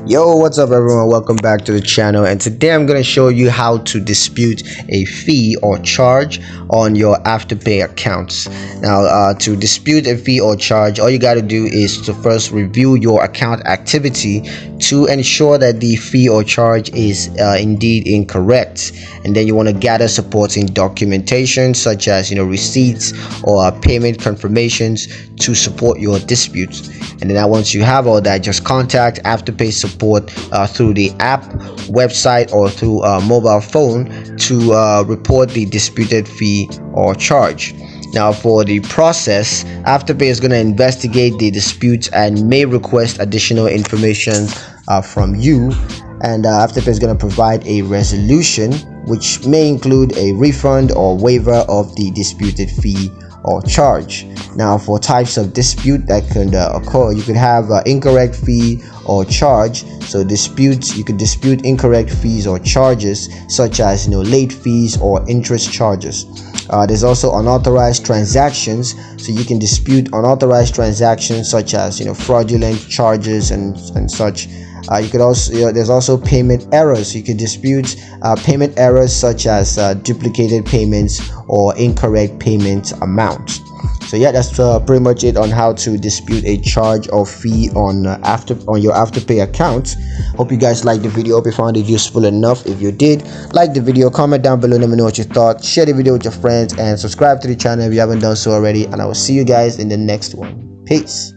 Yo, what's up everyone? Welcome back to the channel, and today I'm going to show you how to dispute a fee or charge on your Afterpay accounts. Now, to dispute a fee or charge, all you got to do is to first review your account activity to ensure that the fee or charge is indeed incorrect, and then you want to gather supporting documentation such as receipts or payment confirmations to support your dispute. And then once you have all that, just contact Afterpay support through the app, website, or through a mobile phone to report the disputed fee or charge. Now, for the process, Afterpay is going to investigate the dispute and may request additional information from you. And Afterpay is going to provide a resolution, which may include a refund or waiver of the disputed fee or charge. Now, for types of dispute that can occur, you could have incorrect fee or charge. So you could dispute incorrect fees or charges, such as late fees or interest charges. There's also unauthorized transactions, so you can dispute unauthorized transactions such as fraudulent charges and such. You could also there's also payment errors. You could dispute payment errors such as duplicated payments or incorrect payment amounts. So yeah, that's pretty much it on how to dispute a charge or fee on your Afterpay account. Hope you guys liked the video. Hope you found it useful enough. If you did, like the video, comment down below, let me know what you thought. Share the video with your friends and subscribe to the channel if you haven't done so already. And I will see you guys in the next one. Peace.